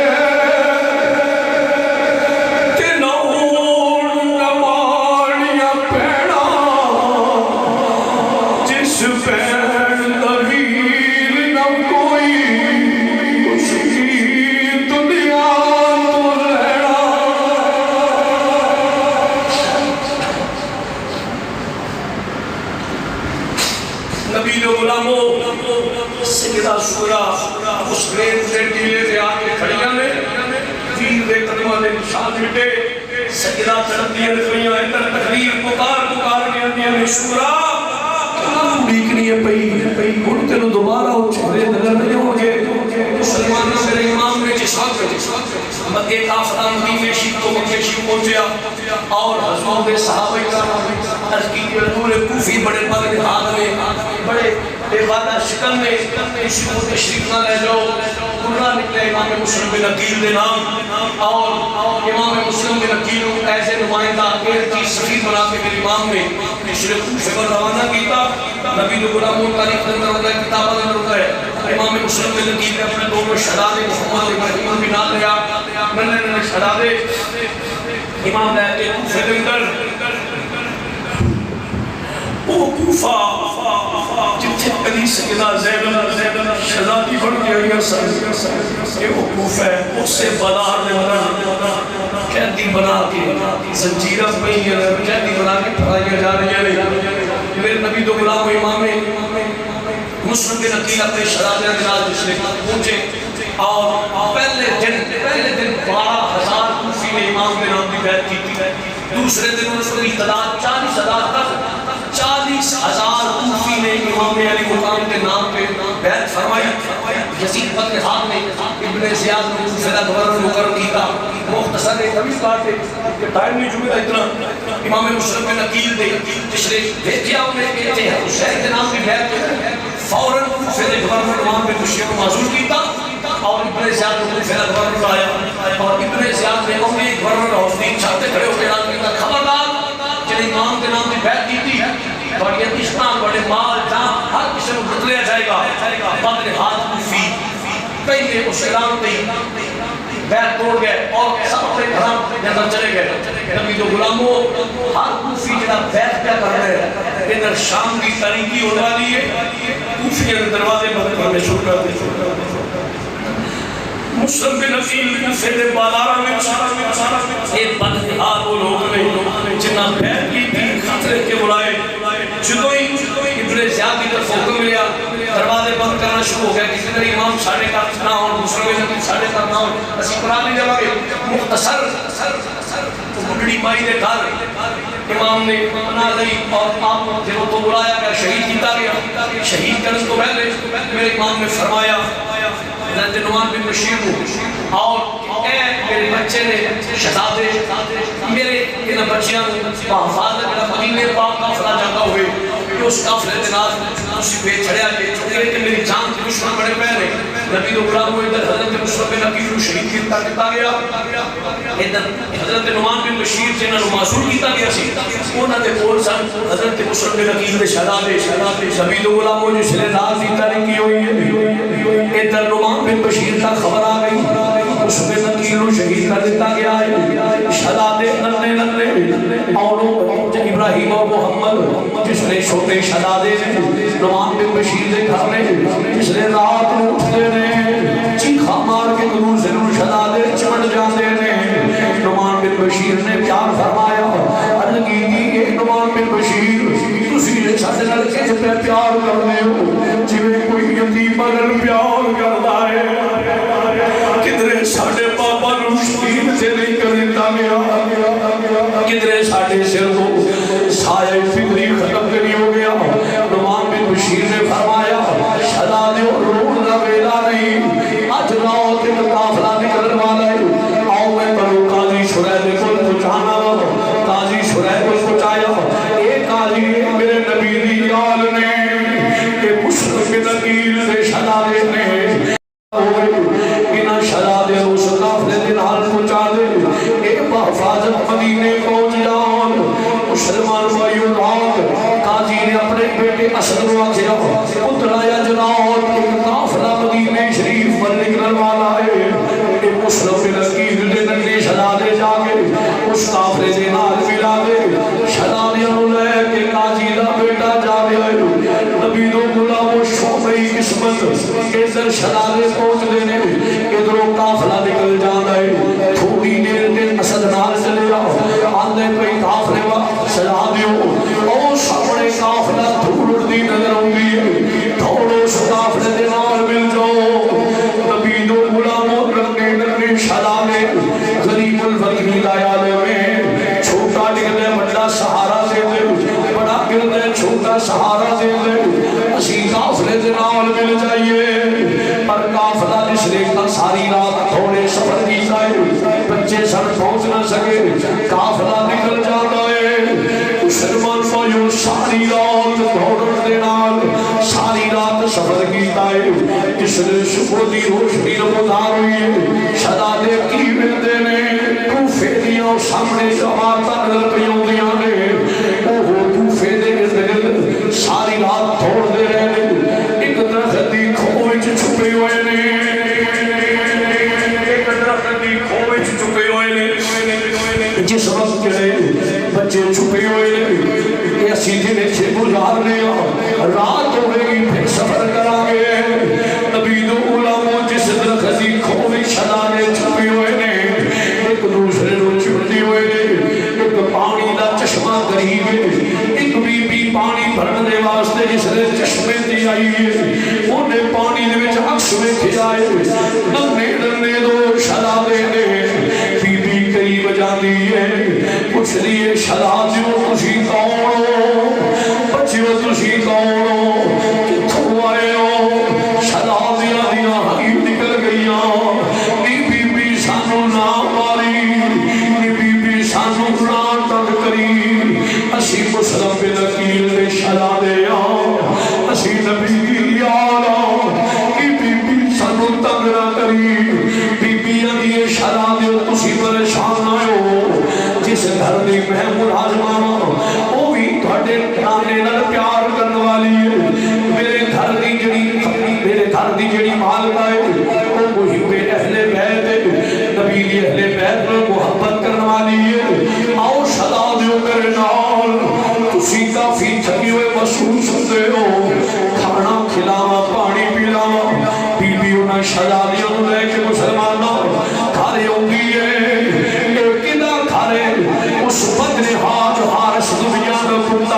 Speaker 1: سیدہ سغرا اس ریت دے ٹیلے دے آگے کھڑیاں نے ویر دے قدمہ دے نشان مٹے سیدہ تڑپیاں رکھیاں اتر تقریر پکار کے اندیاں نے سغرا دیکھنی ہے پئی گھڑتے نو دوبارہ ہو چہرے نظر نہیں ہوں گے مسلمانوں میرے امام نے جساد میں ایک آفتا مدینہ شیف کو مکہ شیف پہنچیا اور حضور دے صحابہ کا عرض کی حضور کوفی بڑے بڑے ہاتھ میں بڑے بے وعدہ شکل میں کسی کو تشریف نہ لے جاؤ قرآن نکلے امام مسلم بن عقیل دے نام اور امام مسلم بن عقیل ایسے نمائندہ ایک چیز سفید بنا کے میرے امام نے مشرق کوفے پر روانہ کیتا نبی دو غلاموں تاریخ کے اندر ہوتا ہے کتابہ اندر ہوتا ہے امام مسلم بن عقیل نے اپنے دونوں شہزادے محمد ابراہیم بھی نام لیا میں نے شہزادے امام لے کے کوفے کے اندر وہ کوفہ جتھے کدی سیدہ زینب شہزادی بن کے ہوئی سر یہ وہ کوفہ ہے اس سے بازار میں اندر قیدی بنا کے زنجیرہ پہ قیدی بنا کے پھرائیاں جا رہی ہیں میرے نبی دو غلام امام مسلم بن عقیل اپنے شہزادے کے نال پہنچے اور پہلے دن
Speaker 2: امام کے نام کی بیعت کی تھی. دوسرے دن اس کی تعداد 40,000 تک 40,000 کوفی نے امام علی مقام کے نام پہ بیعت فرمائی. یزید بن ہاتھ نے ابن زیاد کو کوفہ کا گورنر مقرر کیا. مختصر ایک کمی بات ہے کہ ٹائم نہیں جمعہ اتنا. امام مسلم بن عقیل نے جس نے دیکھا انہیں کہتے ہیں حسین کے نام کی بیعت فوراً کوفہ کے گورنر امام بن بشیر کو معزول کیا اور ابن زیاد کو کوفہ کا گورنر لایا. اور ابن زیاد نے اپنے گورنر حسین چھاتے کھڑے ہو کے اعلان کیا خبردار جن امام کے نام کی بیعت کی تھی بڑی عزتاں بڑے مال جان ہر کسی کو لوٹ لیا جائے گا. بدر ہاتھ کوفی پہلے اس اعلان پہ بیعت توڑ گئے اور سب اپنے گھروں کے اندر چلے گئے. نبی تو غلاموں ہر کوفی جڑا بیعت کیا کر رہے ہیں ادھر شام کی تاریخی ہونے والی ہے. کوفی کے دروازے بند کرنے شروع کر دے. مسلم بن عقیل کوفے دے بازاراں وچ اے بدحال وہ لوگ نے جنہاں بیعت کی تھی خطرے کے بلائے. جدوں ہی ابن زیاد کی طرف حکم ملیا دروازے بند کرنا شروع ہو گیا. کسی طرح امام ساڑھے کا نہ ہو دوسرے میں ساڑھے کا نہ ہو اسی قرآن نہیں جائے گا. مختصر بڑی مائی دے گھر امام نے بنا لئی اور آپ جب تو بلایا گیا شہید کیتا گیا. شہید کرنے تو پہلے میرے امام نے فرمایا حضرت نعمان بن بشیر کو اور اے میرے بچے نے شہزادے میرے ان بچیاں حفاظت مدینے پاک قافلہ جاتا ہوئے کہ اس قافلے کے ناز اسی پہ چڑھیا کہ میری جان کے دشمن بڑے پہلے نبی تو غلام ہوئے ادھر حضرت مسلم بن عقیل کو شہید کیتا گیا. ادھر حضرت نعمان بن بشیر جنہاں نو معزول کیتا گیا سی انہاں دے کول سن حضرت مسلم بن عقیل دے شہزادے نبی تو غلام ہوئے جس نے ناز کی تاریخی ہوئی ہے. ادھر نعمان بن بشیر کا خبر آ گئی اس میں عقیل کو شہید کر دیتا گیا ہے. شہزادے ننے اور ابراہیم اور محمد جس نے چھوٹے شہزادے نعمان بن بشیر دے گھر میں جس نے رات کو اٹھتے نے چیخا مار کے دوسرے شہزادے چمٹ جاتے نے. نعمان بن بشیر نے پیار فرمایا عرض کی تھی کہ نعمان بن بشیر تسی سارے لڑکے سے پیار کرتے ہو جویں کوئی یتیم مگر پیار کرتا ہے. کدھر ساڈے پاپا نو شہید سے نہیں کر دیتا گیا کدھر ساڈے سر کو سایہ فکری ختم نہیں ہو گیا. نعمان بن بشیر نے فرمایا شہزادے روڑ دا ویلا نہیں اج رات ایک قافلہ نکلنے والا ہے آؤ میں پڑھوں قاضی شریح کو پہنچانا. قاضی شریح کو پہنچایا اے قاضی میرے نبی دی آل نے کہ مسلم بن عقیل سے شہزادے نے انہاں شہزادے اس قافلے دے نال پہنچا دے اے بحفاظت مدینے پہنچ جان. مسلمان بھائیو رات قاضی نے اپنے بیٹے اسد کو آخیا پترا یا جناب ایک قافلہ مدینے شریف پر نکلنے والا ہے. کہ مسلم بن عقیل دے ننے شہزادے جا کے اس قافلے دے نال ملا دے. شہزادے نو لے کے قاضی دا بیٹا جا رہا ہے. نبی دو غلام شعبہ قسمت ادھر شہزادے پہنچ دے نے ادھروں قافلہ نکل جانا ہے. تھوڑی دیر دے اسد نال چلے آندے پہ قافلے وا شہزادیوں او سامنے قافلہ دھول اڑتی نظر آؤندی ہے دوڑو اس قافلے دے نال مل جاؤ. نبی دو غلاموں ننے شہزادے غریب الفقیر عالم میں چھوٹا نکلے بڑا سہارا دے دے بڑا نکلے چھوٹا سہارا دے دے اسی قافلے دے نال مل جائیے. پر قافلہ جس نے ساری رات تھوڑے سفر کیتا ہے بچے سن پہنچ نہ سکے قافلہ نکل جاتا ہے. مسلمان بھائیو ساری رات دوڑن دے نال ساری رات سفر کیتا ہے جس نے صبح دی روشنی نمودار ہوئی ہے. شہزادے کی ملتے نے کوفے دیاں سامنے جماعتاں نظر پہ آؤندیاں نے وہ کوفے دے گرد ساری رات دوڑ دے رہے نے. ایک درخت دی کھو وچ چھپے ہوئے نے ایک درخت دی کھو وچ چھپے ہوئے نے. جس وقت کے بچے چھپے ہوئے نے ایسی دن سے گزار لیا رات ہوئے گی پھر سفر کرا گے. نبی دو غلاموں جس درخت دی کھو وچ شہزادے چھپے ہوئے نے ایک دوسرے نو چمٹی ہوئے نے. ایک پانی دا چشمہ قریب ہے ایک بی بی پانی بھرنے دے واسطے جس نے چشمے دی آئی ہے انہیں پانی دے وچ عکس ویکھیا ہے. ننے ننے دو شہزادے نے بی بی قریب جاندی
Speaker 1: پوچھ لیے شہزادیو تسی کون ہو بچیو تسی کون ہو کتھوں آئے ہو شہزادیاں دیاں ہی نکل گئیاں بی بی سانو نہ ماری بی سانو نہ تنگ کری اسی مسلم بن عقیل دے شہزادے ہاں اسی نبی دی یار بی سانو تنگ نہ کری بیبیاں دی شہزادیو تسی پریشان نہ ہو جس گھر دی میں ملازمہ وہ بھی تھوڑے نانے نال پیار کرنے والی ہے میرے گھر دی جڑی مالکہ ہے وہ محب اہل بیت ہے نبی دی اہل بیت میں محبت کرنے والی ہے آؤ شہزادیو میرے نال تسی کافی تھکی ہوئے محسوس ہوتے ہو کھانا کھلاوا پانی پلاوا بیوی انہیں شہزادیوں لے کے مسلمانوں گھر ہوگی ہے اس بدر ہاتھ حارس دنیا میں کتا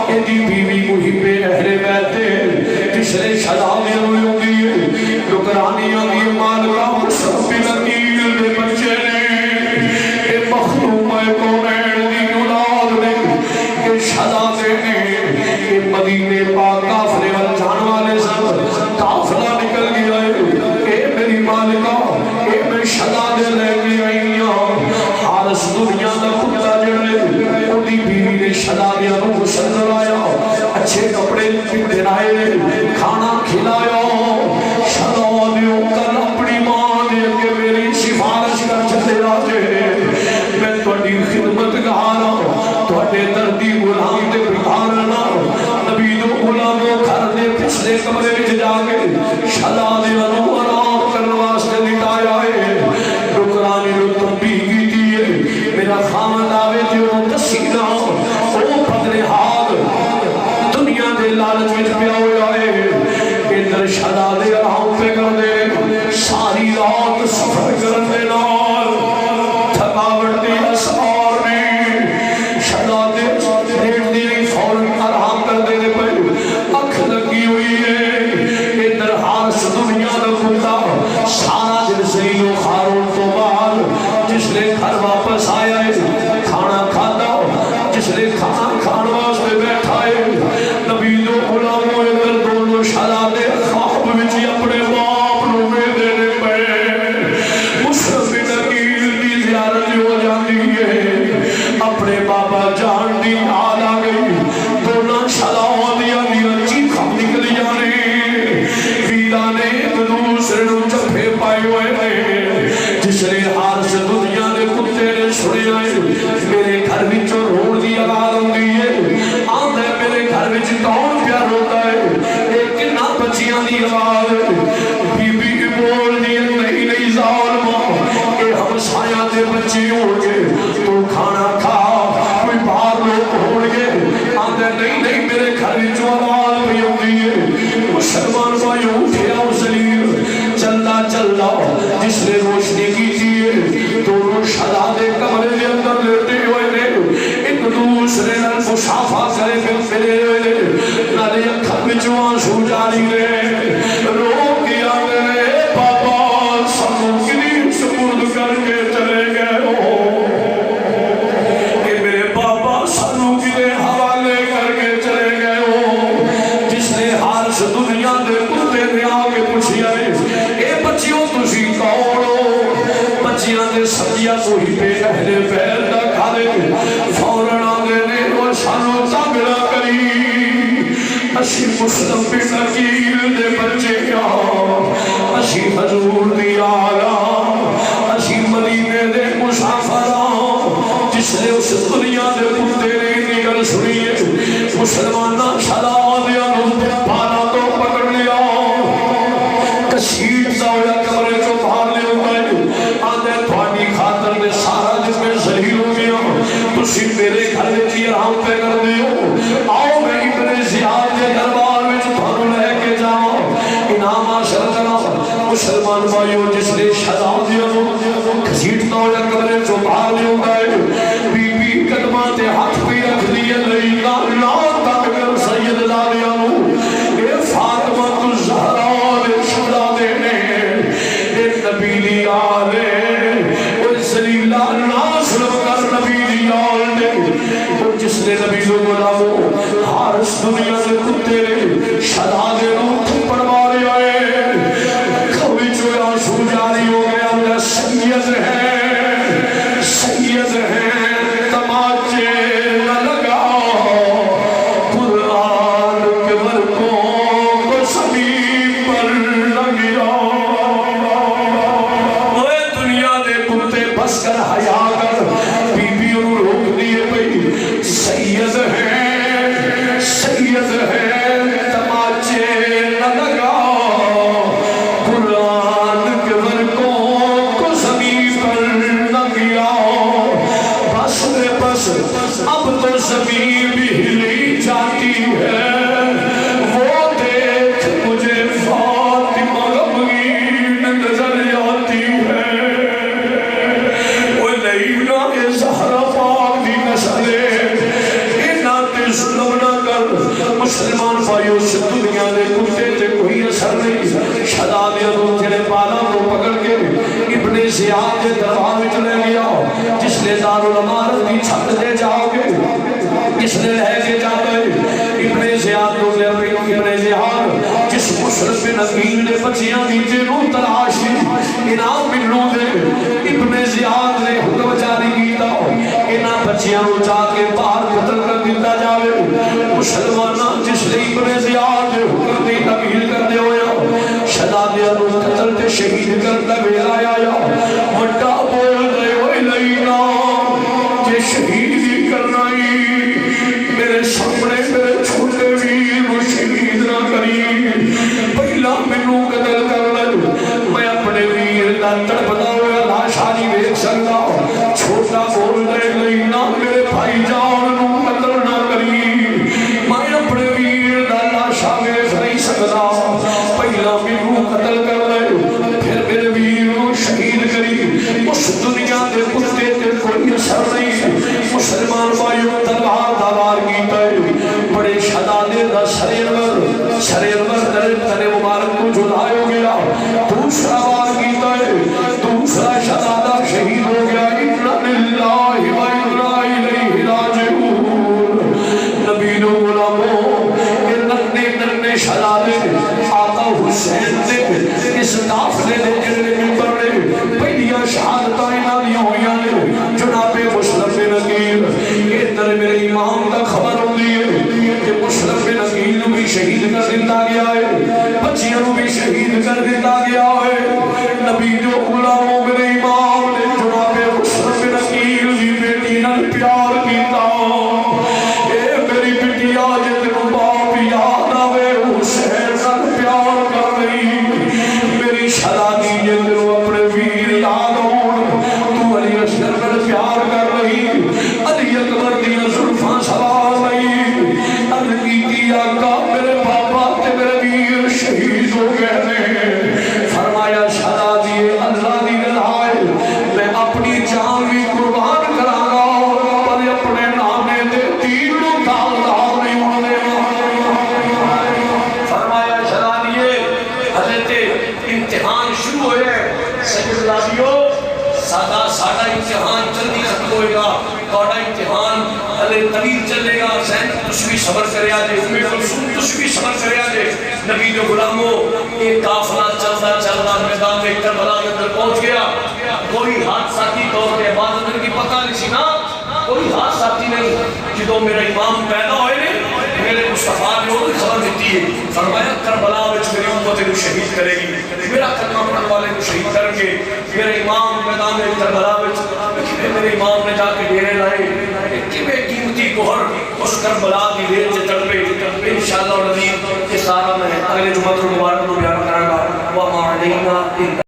Speaker 1: ایدی بیوی محب اہل بیت تیسرے شہزادیاں ہوئی ہوئی نکرانیاں دی مالکہ مسلم بن عقیل دے بچے نے اے مخلوم اے کونین دی اولاد نے اے شہزادے نے اے مدینے پاک کافلے وال جان والے سب کافلہ نکل گیا ہے اے میری مالکہ اے میں شہزادے لے کے آئی حارس دنیا دا کتا جڑے اُنی بیوی نے شہزادیاں نو غسل کرایا اچھے کپڑے پہنائے کھانا کھلایا شہزادیوں کل اپنی ماں دے کے میری سفارش کر چلے آجے میں تھوڑی خدمت گارا تھوڑے دردی غلام دے بکارنا نبی دو غلاموں گھر دے پچھلے کمرے وچ جا کے شہزادیاں نو آرام کرنے واسطے لٹایا ہے نکرانی نو تنبیہ میرا خامد آوے جو تسینا او بدر حال دنیا دے لالچ وچ پیا ہویا ہے ادھر شہزادے آرام پہ کر دے ساری رات سفر کرنے نال تھکاوٹ دی اسعار نے شہزادے ریٹ دی فوراً آرام کر دے پہ اکھ لگی ہوئی ہے ادھر حارس دنیا دا کتا سارا دن زلیل و خارون تو بعد جس نے گھر واپس آیا ہے کھانا کھاتا جس نے کھانا کھان واسطے بیٹھا ہے نبی دو غلاموں ادھر دونوں شہزادے خواب وچ اپنے باپ نو میں دینے پے مسلم بن عقیل دی زیارت ہو جاتی ہے اپنے بابا جان دی آل آ گئی دونوں شہزادیاں دی چیخاں نکلی جانے ویرا نے ایک دوسرے نو جھپے پائے ہوئے ہیں جس نے حارس دنیا دے کتے نے سنے آئے میرے گھر وچ روڑ دی آواز ہوندی ہے آندے میرے گھر وچ کون پیار ہوتا ہے ایک نہ بچیاں دی آواز بی بی بول دی نہیں ظالماں کہ ہم سایاں دے بچے ہوں گے تو کھانا کھا کوئی باہر لوگ ہوں گے آندے نہیں میرے گھر وچ آواز بھی ہوندی ہے مسلمان بھائیوں اٹھیا ذلیل چلدا جس نے روشنی کی تھی دونوں شہزادے کمرے دے اندر لیٹے ہوئے نے ایک دوسرے نال مصافحہ کرے پھرے ہوئے نالے اکھاں وچ آنسو جاری نے رو کے آندے بابا سانو کدی سپرد کر کے چلے گئے ہو کہ میرے بابا سانو کدے حوالے کر کے چلے گئے ہو جس نے حارس دنیا دے کتے نے آ کے پوچھیا اے بچیوں تسی کون ہو بچیاں دے سبجیاں تو ہی پہ اہل بیت دا کھالے فوراً آگے نے وہ سانو تنگ نہ کری اسی مسلم بن عقیل دے بچے اسی حضور دی آلہ اسی مدینے دے مسافران جس نے اس دنیا دے کتے نے نگل سنی مسلمانہ شہزادیاں نو پالا تو پکڑ لیا کشید دا ہویا کمرے چو باہر لے گئے آدھے تھوڑی خاطر نے سارا جس میں ظہیر ہو گیا تسی میرے گھر میں چی آرام پہ کر دیو آؤ میں ابن زیاد کے دربار میں تھانو لے کے جاؤ انعام آشر کرا مسلمان بھائیوں جس نے شہزادیاں نو کشید دا ہویا کمرے چو باہر لے گئے بی بی قدمہ تے ہاتھ پہ رکھ دیے لئی لا تک کر سید زادیاں نو سید ہیں تماچے نہ لگاؤ، قرآن کے ورقوں کو زمین پر نہ گراؤ۔ اوے دنیا دے کتے بس کر حیا کر، بیویوں نوں روک دیے پئی، سید ہیں سید ہیں تماچے نہ لگاؤ، قرآن کے ورقوں کو زمین پر نہ گراؤ۔ بس رے بس اب تو زمین بھی ہلی جاتی ہے، وہ دیکھ مجھے فاطمہ غمگین نظر آتی ہے۔ وہ لینا اے زہرا پاک دی نسلے، انہاں تے ظلم نہ کر۔ مسلمان بھائیو اس دنیا دے کتے تے کوئی اثر نہیں۔ شہزادیاں نوں تیرے بالاں تو پکڑ کے ابن زیاد دے دربار وچ لے گیا، جس نے دارالامارت دی چھت دے جاؤ گے، کس نے رہ کے جاتے ابن زیاد کو لے گئے۔ ابن زیاد جس مشرف بن عقیل نے بچیاں دی جنوں تلاشی انعام ملوں دے، ابن زیاد نے حکم جاری کیتا انہاں بچیاں نوں جا کے باہر قتل کر دیتا جاوے۔ مسلماناں جس نے ابن زیاد نے حکم دی تعمیل کر دے ہویا، شہزادیاں نوں قتل تے شہید کرتا ویلا آیا۔ وڈا بول دے ہوئے لینا جے شہید ہی کرنا ہی میرے سامنے میرے چھوٹے ویر کو شہید نہ کری، پہلا مینوں قتل کر لے، میں اپنے ویر دا تڑپدا ہوا لاشاں نہیں ویکھ سکدا۔ چھوٹا بول دے لینا میرے بھائی جان نوں قتل نہ کری، میں اپنے ویر دا لاشاں ویکھ نہیں سکدا، پہلا مینوں قتل کر لے پھر میرے ویر کو شہید کری۔ اس دنیا دے کتے تے کوئی اثر نہیں۔ مسلمان بھائیوں تلوار داوار کیتا ہے، بڑے شہزادے دا سر انور تنے مبارک کو جھلائے ہو گیا، دوسرا وار کیتا ہے، دوسرا شہزادہ شہید ہو گیا۔ اِنَّ لِلَّهِ وَإِنَّا إِلَيْهِ رَاجِعُونَ۔ نبی نے غلاموں کہ ننے شہزادے آقا حسین نے اس قافلے دے جڑے ممبر نے پہلیاں شہادتاں انہاں دیاں ہوئیاں نے، جناب مسلم بن عقیل ادھر میرے امام دا خبر ہوندی ہے کہ مسلم بن عقیل نوں بھی شہید کر دتا گیا ہے، بچیاں نوں بھی شہید کر دتا گیا ہے۔ نبی جو غلاموں میرے امام نے جناب مسلم بن عقیل دی بیٹی نال پیار کیتا، اے میری بیٹیا جے تینوں باپ یاد آوے حسین نال پیار کر رہی، میری شہزادی جے تینوں اپنے ویر یاد ہون تو علی اصغر نال پیار کر رہی، علی اکبر دیاں زلفاں سوار رہی، عرض کیتی آقا میرے بابا تے میرے ویر شہید ہو گئے نے۔ فرمایا شہزادی اللہ دی رضا ہے، میں اپنی جان بھی قربان کراں گا پر اپنے نامے دے دین نوں داغدار نہیں ہونے گا۔ فرمایا شہزادی حضرت امتحان شروع ہوئے، سیدلادیو ساڈا امتحان جلدی ختم ہوئے گا، تہاڈا امتحان ہلے طویل چلے گا، حسین تسی بھی صبر کریا جے، ام کلثوم تسی بھی صبر کریا جے۔ نبی جو غلاموں ایک قافلہ چلدا چلدا میدان کربلا کے اندر پہنچ گیا، کوئی حادثاتی طور پہ عبادت کی پتہ نہیں سی نا، کوئی حادثاتی نہیں۔ جدوں میرے امام پیدا ہوئے نے میرے مصطفیٰ نے وہ خبر دیتی ہے، فرمایا کربلا وچ میری امت کو شہید کرے گی، میرا کلمہ پڑھنے والے کو شہید کریں گے۔ میرے امام میدان کربلا وچ میرے امام نے جا کے ڈیرے لائے، کیویں قیمتی گوہر اس کربلا دی ریت تے تڑپے۔ انشاءاللہ العزیز یہ سارا میں اگلے جمعہ کو مبارک کو بیان کراں گا۔ وما علینا